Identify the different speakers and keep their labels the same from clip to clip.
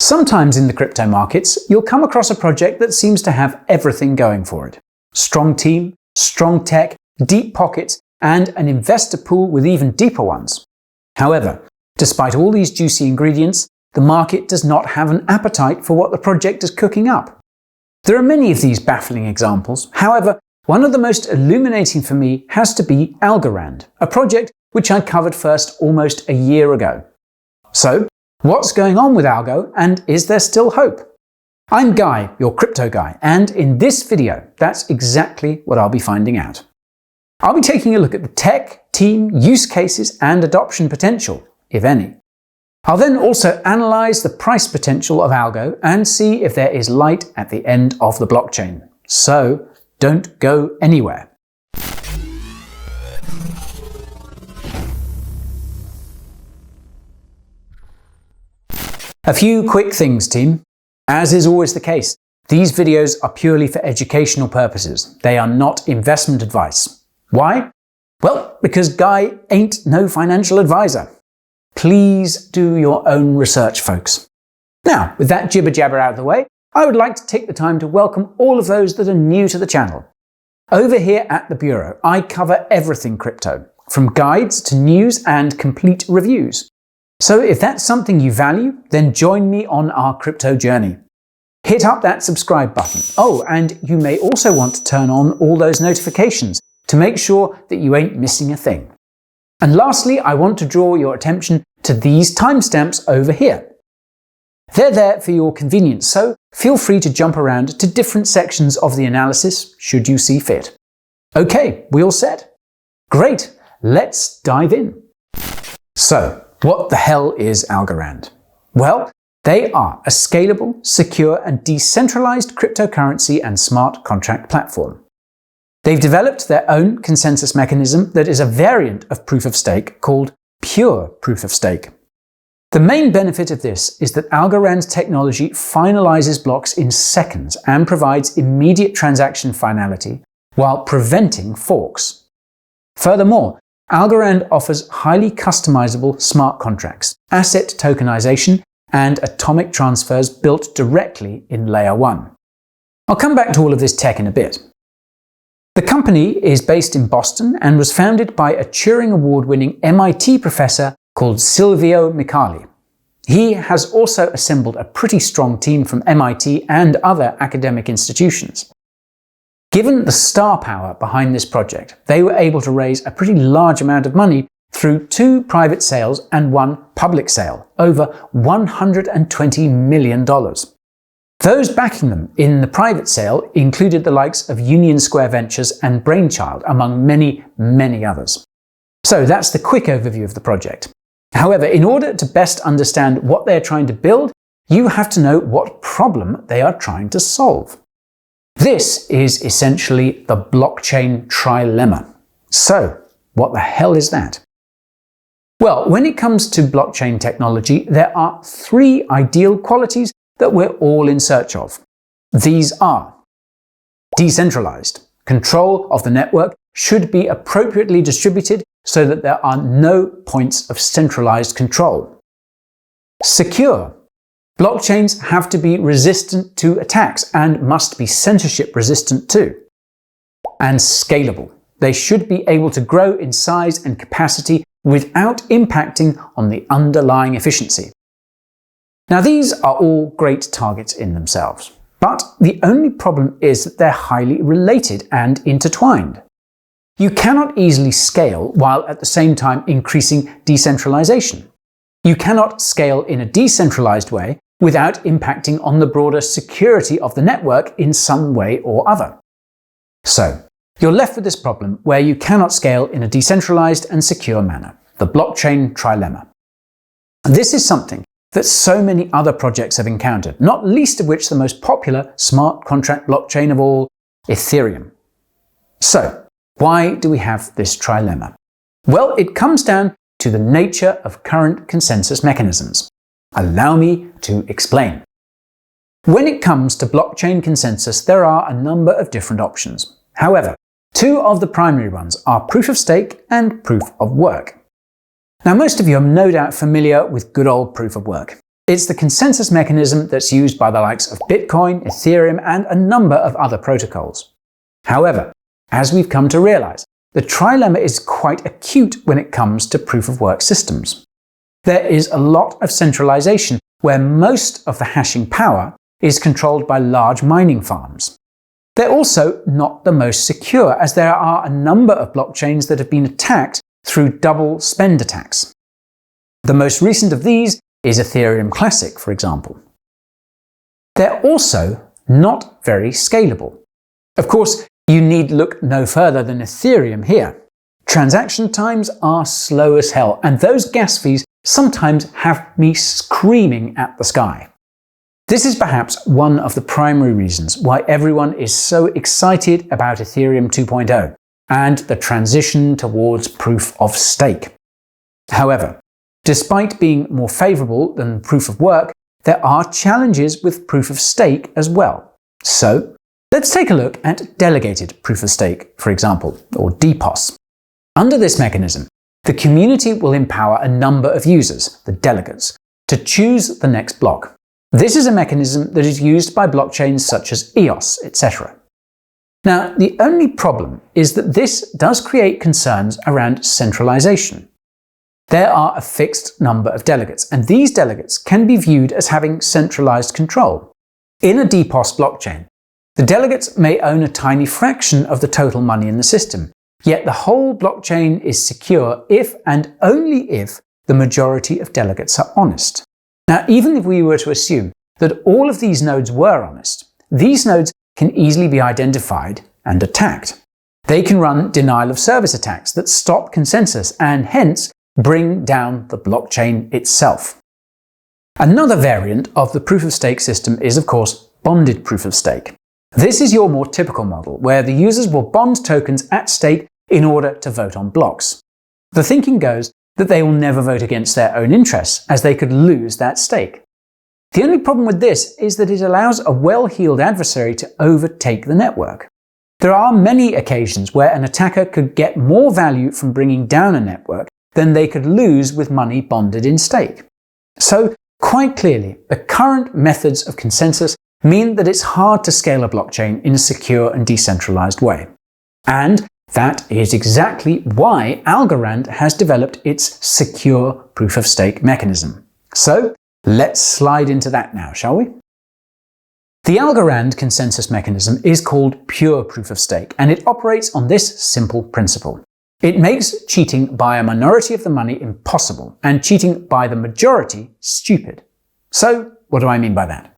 Speaker 1: Sometimes in the crypto markets, you'll come across a project that seems to have everything going for it. Strong team, strong tech, deep pockets, and an investor pool with even deeper ones. However, despite all these juicy ingredients, the market does not have an appetite for what the project is cooking up. There are many of these baffling examples. However, one of the most illuminating for me has to be Algorand, a project which I covered first almost a year ago. So, what's going on with Algo, and is there still hope? I'm Guy, your crypto guy, and in this video, that's exactly what I'll be finding out. I'll be taking a look at the tech, team, use cases, and adoption potential, if any. I'll then also analyze the price potential of Algo and see if there is light at the end of the blockchain. So, don't go anywhere. A few quick things, team. As is always the case, these videos are purely for educational purposes. They are not investment advice. Why? Well, because Guy ain't no financial advisor. Please do your own research, folks. Now, with that jibber-jabber out of the way, I would like to take the time to welcome all of those that are new to the channel. Over here at the Bureau, I cover everything crypto, from guides to news and complete reviews. So if that's something you value, then join me on our crypto journey. Hit up that subscribe button. Oh, and you may also want to turn on all those notifications to make sure that you ain't missing a thing. And lastly, I want to draw your attention to these timestamps over here. They're there for your convenience, so feel free to jump around to different sections of the analysis should you see fit. Okay, we all set? Great, let's dive in. So, what the hell is Algorand? Well, they are a scalable, secure, and decentralized cryptocurrency and smart contract platform. They've developed their own consensus mechanism that is a variant of proof of stake called pure proof of stake. The main benefit of this is that Algorand's technology finalizes blocks in seconds and provides immediate transaction finality while preventing forks. Furthermore, Algorand offers highly customizable smart contracts, asset tokenization, and atomic transfers built directly in Layer 1. I'll come back to all of this tech in a bit. The company is based in Boston and was founded by a Turing Award-winning MIT professor called Silvio Micali. He has also assembled a pretty strong team from MIT and other academic institutions. Given the star power behind this project, they were able to raise a pretty large amount of money through 2 private sales and 1 public sale, over $120 million. Those backing them in the private sale included the likes of Union Square Ventures and Brainchild, among many, many others. So that's the quick overview of the project. However, in order to best understand what they're trying to build, you have to know what problem they are trying to solve. This is essentially the Blockchain Trilemma. So, what the hell is that? Well, when it comes to blockchain technology, there are 3 ideal qualities that we're all in search of. These are: decentralized. Control of the network should be appropriately distributed so that there are no points of centralized control. Secure. Blockchains have to be resistant to attacks and must be censorship resistant too. And scalable. They should be able to grow in size and capacity without impacting on the underlying efficiency. Now, these are all great targets in themselves, but the only problem is that they're highly related and intertwined. You cannot easily scale while at the same time increasing decentralization. You cannot scale in a decentralized way without impacting on the broader security of the network in some way or other. So, you're left with this problem where you cannot scale in a decentralized and secure manner, the Blockchain Trilemma. This is something that so many other projects have encountered, not least of which the most popular smart contract blockchain of all, Ethereum. So, why do we have this trilemma? Well, it comes down to the nature of current consensus mechanisms. Allow me to explain. When it comes to blockchain consensus, there are a number of different options. However, 2 of the primary ones are proof of stake and proof of work. Now, most of you are no doubt familiar with good old proof of work. It's the consensus mechanism that's used by the likes of Bitcoin, Ethereum, and a number of other protocols. However, as we've come to realize, the trilemma is quite acute when it comes to proof-of-work systems. There is a lot of centralization where most of the hashing power is controlled by large mining farms. They're also not the most secure, as there are a number of blockchains that have been attacked through double spend attacks. The most recent of these is Ethereum Classic, for example. They're also not very scalable. Of course, you need look no further than Ethereum here. Transaction times are slow as hell, and those gas fees sometimes have me screaming at the sky. This is perhaps one of the primary reasons why everyone is so excited about Ethereum 2.0 and the transition towards proof of stake. However, despite being more favorable than proof of work, there are challenges with proof of stake as well. So, let's take a look at delegated proof of stake, for example, or DPoS. Under this mechanism, the community will empower a number of users, the delegates, to choose the next block. This is a mechanism that is used by blockchains such as EOS, etc. Now, the only problem is that this does create concerns around centralization. There are a fixed number of delegates, and these delegates can be viewed as having centralized control. In a DPoS blockchain, the delegates may own a tiny fraction of the total money in the system, yet the whole blockchain is secure if and only if the majority of delegates are honest. Now, even if we were to assume that all of these nodes were honest, these nodes can easily be identified and attacked. They can run denial of service attacks that stop consensus and hence bring down the blockchain itself. Another variant of the proof of stake system is, of course, bonded proof of stake. This is your more typical model, where the users will bond tokens at stake in order to vote on blocks. The thinking goes that they will never vote against their own interests, as they could lose that stake. The only problem with this is that it allows a well-heeled adversary to overtake the network. There are many occasions where an attacker could get more value from bringing down a network than they could lose with money bonded in stake. So, quite clearly, the current methods of consensus mean that it's hard to scale a blockchain in a secure and decentralized way. And that is exactly why Algorand has developed its secure proof-of-stake mechanism. So, let's slide into that now, shall we? The Algorand Consensus mechanism is called pure proof-of-stake, and it operates on this simple principle. It makes cheating by a minority of the money impossible, and cheating by the majority stupid. So, what do I mean by that?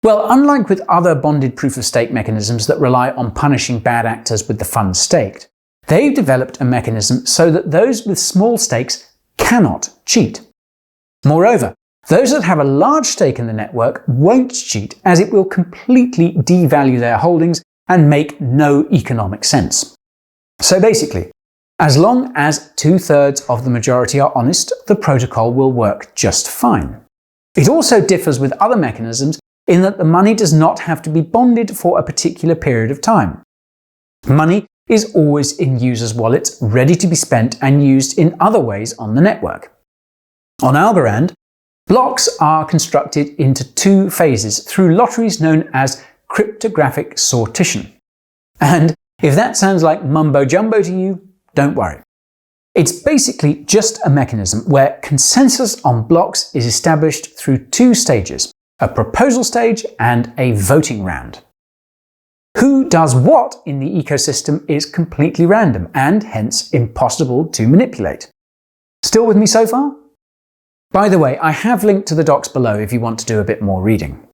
Speaker 1: Well, unlike with other bonded proof-of-stake mechanisms that rely on punishing bad actors with the funds staked, they've developed a mechanism so that those with small stakes cannot cheat. Moreover, those that have a large stake in the network won't cheat, as it will completely devalue their holdings and make no economic sense. So basically, as long as 2/3 of the majority are honest, the protocol will work just fine. It also differs with other mechanisms in that the money does not have to be bonded for a particular period of time. Money is always in users' wallets, ready to be spent and used in other ways on the network. On Algorand, blocks are constructed into two phases through lotteries known as cryptographic sortition. And if that sounds like mumbo-jumbo to you, don't worry. It's basically just a mechanism where consensus on blocks is established through two stages: a proposal stage and a voting round. Who does what in the ecosystem is completely random and hence impossible to manipulate. Still with me so far? By the way, I have linked to the docs below if you want to do a bit more reading.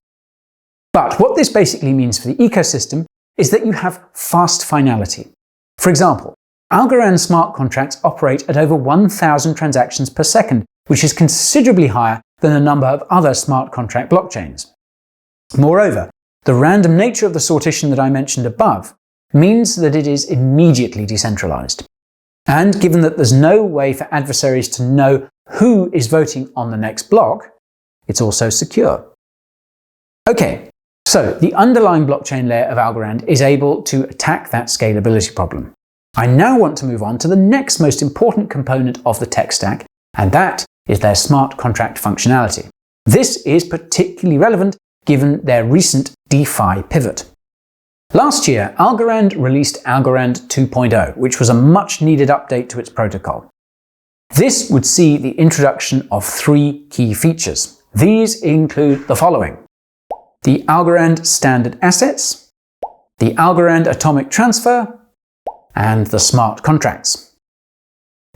Speaker 1: But what this basically means for the ecosystem is that you have fast finality. For example, Algorand smart contracts operate at over 1,000 transactions per second, which is considerably higher than a number of other smart contract blockchains. Moreover, the random nature of the sortition that I mentioned above means that it is immediately decentralized. And given that there's no way for adversaries to know who is voting on the next block, it's also secure. Okay, so the underlying blockchain layer of Algorand is able to attack that scalability problem. I now want to move on to the next most important component of the tech stack, and that is their smart contract functionality. This is particularly relevant given their recent DeFi pivot. Last year, Algorand released Algorand 2.0, which was a much-needed update to its protocol. This would see the introduction of 3 key features. These include the following: the Algorand standard assets, the Algorand atomic transfer, and the smart contracts.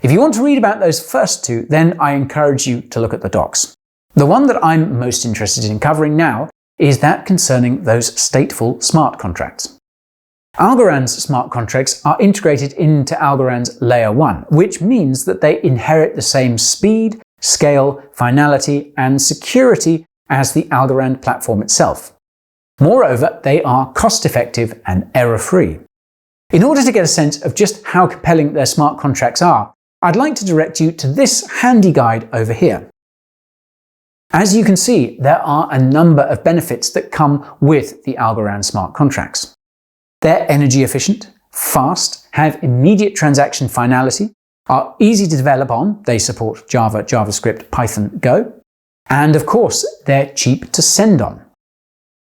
Speaker 1: If you want to read about those first 2, then I encourage you to look at the docs. The one that I'm most interested in covering now is that concerning those stateful smart contracts. Algorand's smart contracts are integrated into Algorand's Layer 1, which means that they inherit the same speed, scale, finality, and security as the Algorand platform itself. Moreover, they are cost-effective and error-free. In order to get a sense of just how compelling their smart contracts are, I'd like to direct you to this handy guide over here. As you can see, there are a number of benefits that come with the Algorand smart contracts. They're energy efficient, fast, have immediate transaction finality, are easy to develop on, they support Java, JavaScript, Python, Go, and of course, they're cheap to send on.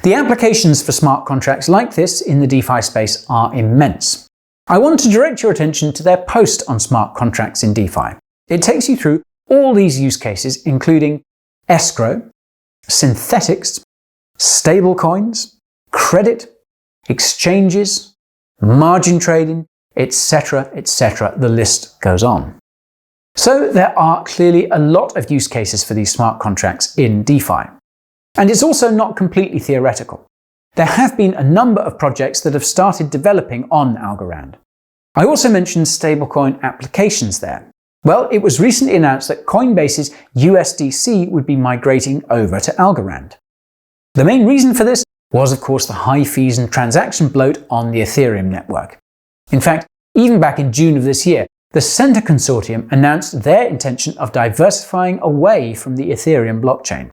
Speaker 1: The applications for smart contracts like this in the DeFi space are immense. I want to direct your attention to their post on smart contracts in DeFi. It takes you through all these use cases, including escrow, synthetics, stablecoins, credit, exchanges, margin trading, etc., etc. The list goes on. So there are clearly a lot of use cases for these smart contracts in DeFi. And it's also not completely theoretical. There have been a number of projects that have started developing on Algorand. I also mentioned stablecoin applications there. Well, it was recently announced that Coinbase's USDC would be migrating over to Algorand. The main reason for this was, of course, the high fees and transaction bloat on the Ethereum network. In fact, even back in June of this year, the Center Consortium announced their intention of diversifying away from the Ethereum blockchain.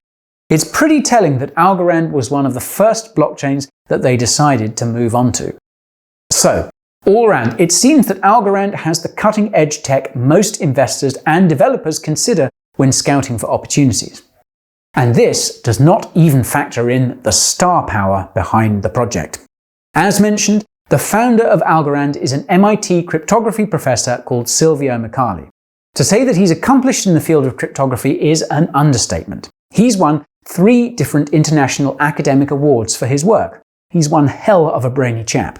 Speaker 1: It's pretty telling that Algorand was one of the first blockchains that they decided to move on to. So, all around, it seems that Algorand has the cutting-edge tech most investors and developers consider when scouting for opportunities. And this does not even factor in the star power behind the project. As mentioned, the founder of Algorand is an MIT cryptography professor called Silvio Micali. To say that he's accomplished in the field of cryptography is an understatement. He's won 3 different international academic awards for his work. He's one hell of a brainy chap.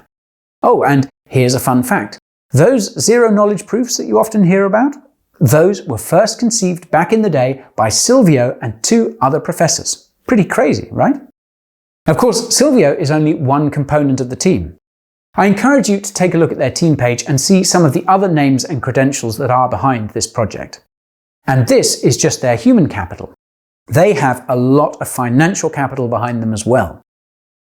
Speaker 1: Oh, and here's a fun fact. Those zero-knowledge proofs that you often hear about? Those were first conceived back in the day by Silvio and 2 other professors. Pretty crazy, right? Of course, Silvio is only one component of the team. I encourage you to take a look at their team page and see some of the other names and credentials that are behind this project. And this is just their human capital. They have a lot of financial capital behind them as well.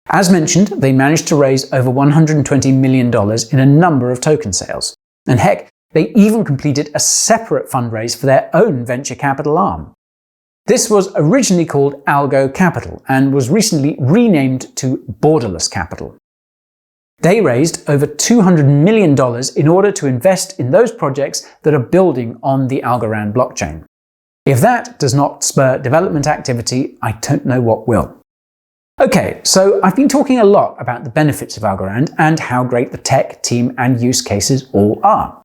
Speaker 1: As mentioned, they managed to raise over $120 million in a number of token sales. And heck, they even completed a separate fundraise for their own venture capital arm. This was originally called ALGO Capital and was recently renamed to Borderless Capital. They raised over $200 million in order to invest in those projects that are building on the Algorand blockchain. If that does not spur development activity, I don't know what will. Okay, so I've been talking a lot about the benefits of Algorand and how great the tech, team, and use cases all are.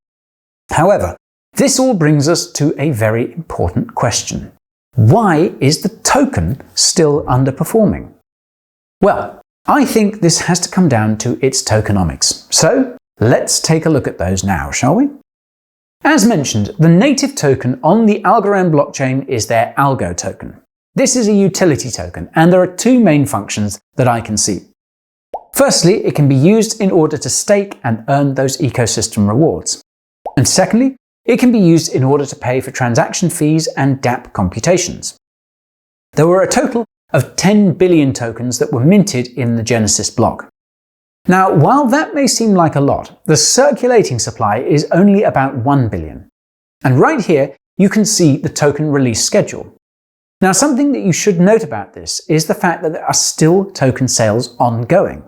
Speaker 1: However, this all brings us to a very important question. Why is the token still underperforming? Well, I think this has to come down to its tokenomics. So let's take a look at those now, shall we? As mentioned, the native token on the Algorand blockchain is their ALGO token. This is a utility token, and there are 2 main functions that I can see. Firstly, it can be used in order to stake and earn those ecosystem rewards. And secondly, it can be used in order to pay for transaction fees and dApp computations. There were a total of 10 billion tokens that were minted in the Genesis block. Now, while that may seem like a lot, the circulating supply is only about 1 billion. And right here, you can see the token release schedule. Now, something that you should note about this is the fact that there are still token sales ongoing.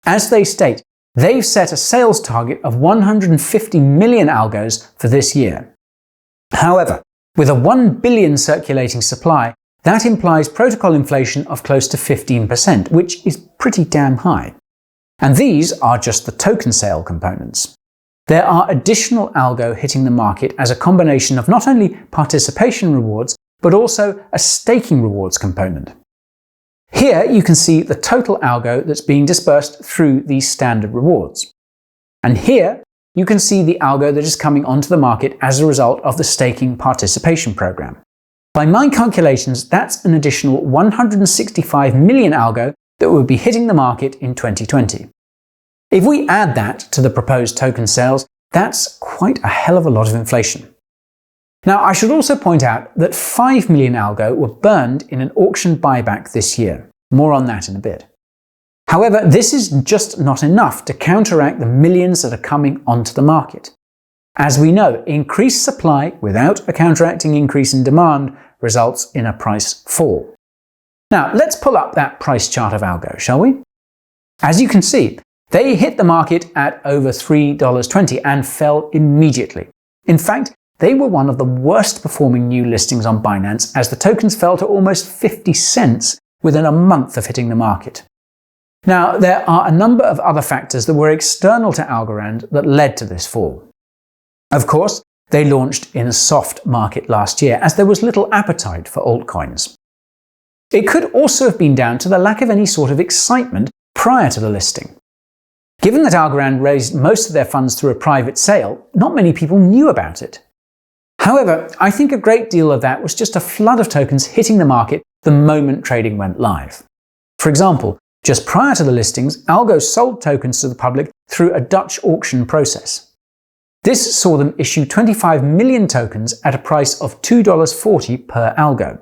Speaker 1: As they state, they've set a sales target of 150 million algos for this year. However, with a 1 billion circulating supply, that implies protocol inflation of close to 15%, which is pretty damn high. And these are just the token sale components. There are additional algo hitting the market as a combination of not only participation rewards, but also a staking rewards component. Here you can see the total algo that's being dispersed through these standard rewards. And here you can see the algo that is coming onto the market as a result of the staking participation program. By my calculations, that's an additional 165 million algo that will be hitting the market in 2020. If we add that to the proposed token sales, that's quite a hell of a lot of inflation. Now, I should also point out that 5 million algo were burned in an auction buyback this year. More on that in a bit. However, this is just not enough to counteract the millions that are coming onto the market. As we know, increased supply without a counteracting increase in demand results in a price fall. Now, let's pull up that price chart of algo, shall we? As you can see, they hit the market at over $3.20 and fell immediately. In fact, they were one of the worst performing new listings on Binance, as the tokens fell to almost 50 cents within a month of hitting the market. Now, there are a number of other factors that were external to Algorand that led to this fall. Of course, they launched in a soft market last year, as there was little appetite for altcoins. It could also have been down to the lack of any sort of excitement prior to the listing. Given that Algorand raised most of their funds through a private sale, not many people knew about it. However, I think a great deal of that was just a flood of tokens hitting the market the moment trading went live. For example, just prior to the listings, Algo sold tokens to the public through a Dutch auction process. This saw them issue 25 million tokens at a price of $2.40 per algo.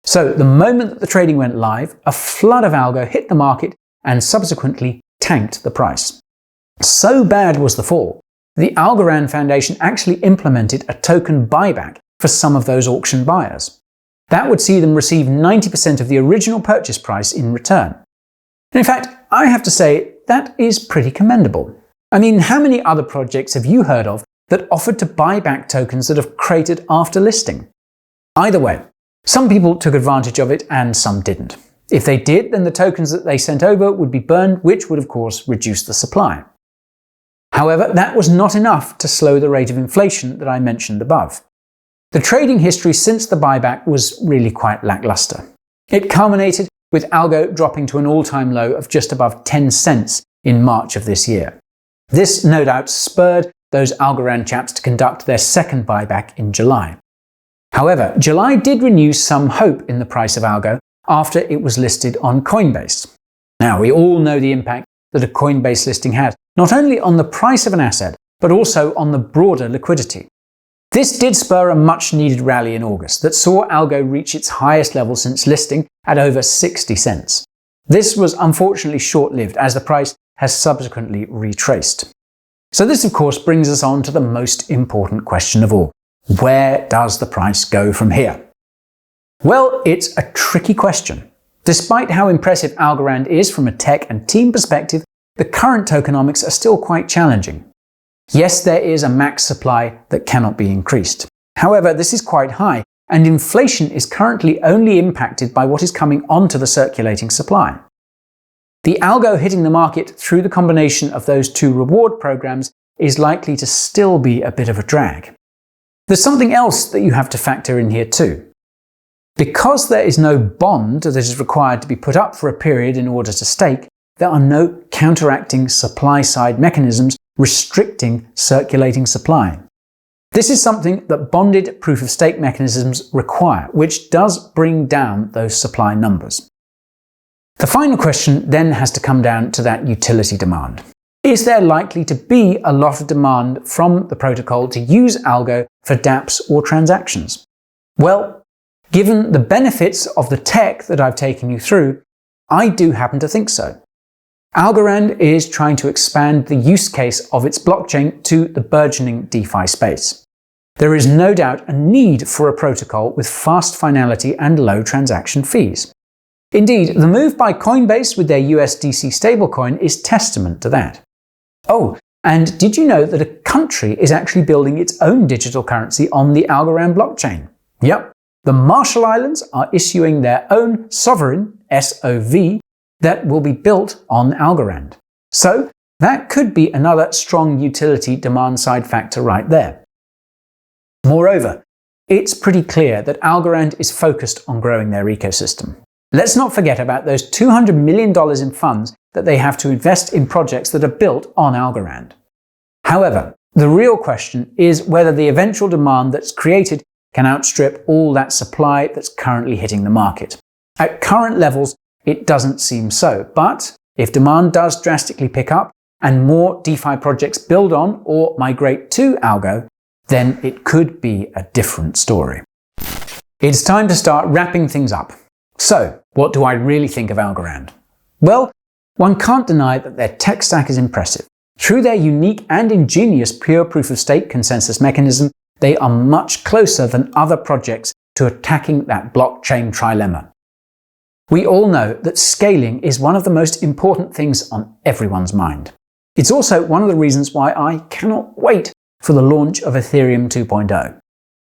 Speaker 1: So the moment that the trading went live, a flood of algo hit the market and subsequently tanked the price. So bad was the fall, the Algorand Foundation actually implemented a token buyback for some of those auction buyers. That would see them receive 90% of the original purchase price in return. And in fact, I have to say, that is pretty commendable. I mean, how many other projects have you heard of that offered to buy back tokens that have created after listing? Either way, some people took advantage of it and some didn't. If they did, then the tokens that they sent over would be burned, which would of course reduce the supply. However, that was not enough to slow the rate of inflation that I mentioned above. The trading history since the buyback was really quite lackluster. It culminated with Algo dropping to an all-time low of just above 10 cents in March of this year. This no doubt spurred those Algorand chaps to conduct their second buyback in July. However, July did renew some hope in the price of Algo after it was listed on Coinbase. Now, we all know the impact that a Coinbase listing had, not only on the price of an asset, but also on the broader liquidity. This did spur a much-needed rally in August that saw Algo reach its highest level since listing at over 60 cents. This was unfortunately short-lived, as the price has subsequently retraced. So this of course brings us on to the most important question of all. Where does the price go from here? Well, it's a tricky question. Despite how impressive Algorand is from a tech and team perspective, the current tokenomics are still quite challenging. Yes, there is a max supply that cannot be increased. However, this is quite high, and inflation is currently only impacted by what is coming onto the circulating supply. The algo hitting the market through the combination of those two reward programs is likely to still be a bit of a drag. There's something else that you have to factor in here too. Because there is no bond that is required to be put up for a period in order to stake, there are no counteracting supply-side mechanisms restricting circulating supply. This is something that bonded proof-of-stake mechanisms require, which does bring down those supply numbers. The final question then has to come down to that utility demand. Is there likely to be a lot of demand from the protocol to use Algo for dApps or transactions? Well, given the benefits of the tech that I've taken you through, I do happen to think so. Algorand is trying to expand the use case of its blockchain to the burgeoning DeFi space. There is no doubt a need for a protocol with fast finality and low transaction fees. Indeed, the move by Coinbase with their USDC stablecoin is testament to that. Oh, and did you know that a country is actually building its own digital currency on the Algorand blockchain? Yep, the Marshall Islands are issuing their own sovereign SOV that will be built on Algorand. So that could be another strong utility demand-side factor right there. Moreover, it's pretty clear that Algorand is focused on growing their ecosystem. Let's not forget about those $200 million in funds that they have to invest in projects that are built on Algorand. However, the real question is whether the eventual demand that's created can outstrip all that supply that's currently hitting the market. At current levels, it doesn't seem so, but if demand does drastically pick up and more DeFi projects build on or migrate to Algo, then it could be a different story. It's time to start wrapping things up. So, what do I really think of Algorand? Well, one can't deny that their tech stack is impressive. Through their unique and ingenious pure proof-of-stake consensus mechanism, they are much closer than other projects to attacking that blockchain trilemma. We all know that scaling is one of the most important things on everyone's mind. It's also one of the reasons why I cannot wait for the launch of Ethereum 2.0.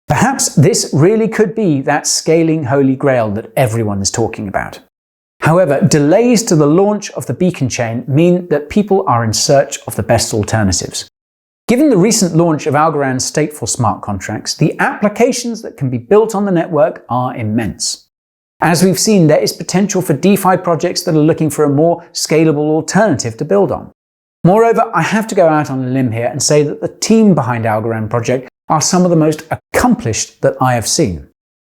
Speaker 1: Perhaps this really could be that scaling holy grail that everyone is talking about. However, delays to the launch of the beacon chain mean that people are in search of the best alternatives. Given the recent launch of Algorand's stateful smart contracts, the applications that can be built on the network are immense. As we've seen, there is potential for DeFi projects that are looking for a more scalable alternative to build on. Moreover, I have to go out on a limb here and say that the team behind Algorand project are some of the most accomplished that I have seen.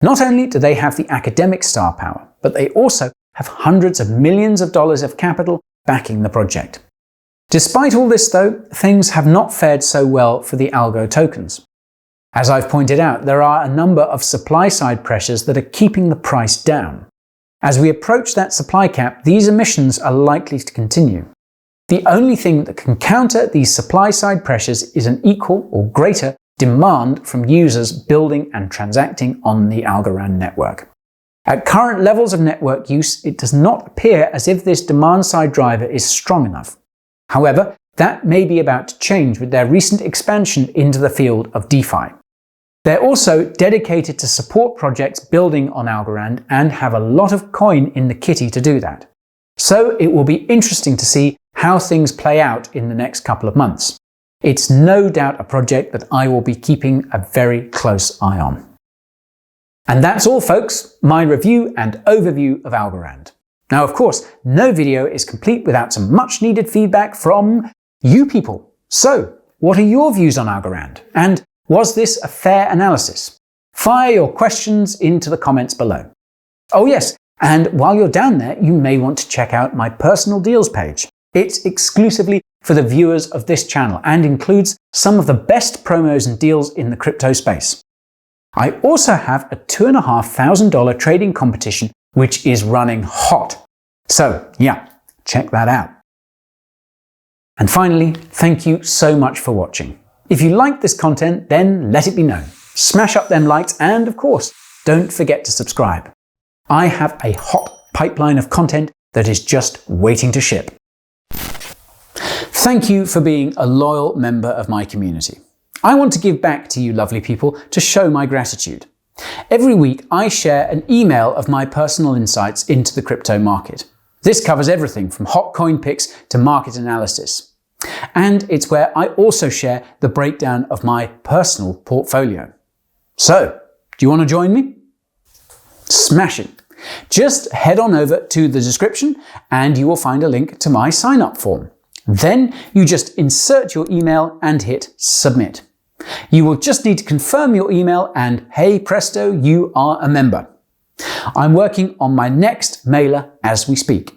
Speaker 1: Not only do they have the academic star power, but they also have hundreds of millions of dollars of capital backing the project. Despite all this though, things have not fared so well for the ALGO tokens. As I've pointed out, there are a number of supply-side pressures that are keeping the price down. As we approach that supply cap, these emissions are likely to continue. The only thing that can counter these supply-side pressures is an equal or greater demand from users building and transacting on the Algorand network. At current levels of network use, it does not appear as if this demand-side driver is strong enough. However, that may be about to change with their recent expansion into the field of DeFi. They're also dedicated to support projects building on Algorand and have a lot of coin in the kitty to do that. So it will be interesting to see how things play out in the next couple of months. It's no doubt a project that I will be keeping a very close eye on. And that's all, folks, my review and overview of Algorand. Now, of course, no video is complete without some much needed feedback from you people. So, what are your views on Algorand? And was this a fair analysis? Fire your questions into the comments below. Oh yes, and while you're down there, you may want to check out my personal deals page. It's exclusively for the viewers of this channel and includes some of the best promos and deals in the crypto space. I also have a $2,500 trading competition which is running hot. So yeah, check that out. And finally, thank you so much for watching. If you like this content, then let it be known. Smash up them likes and, of course, don't forget to subscribe. I have a hot pipeline of content that is just waiting to ship. Thank you for being a loyal member of my community. I want to give back to you lovely people to show my gratitude. Every week I share an email of my personal insights into the crypto market. This covers everything from hot coin picks to market analysis. And it's where I also share the breakdown of my personal portfolio. So, do you want to join me? Smash it! Just head on over to the description and you will find a link to my sign-up form. Then you just insert your email and hit submit. You will just need to confirm your email and hey presto, you are a member. I'm working on my next mailer as we speak.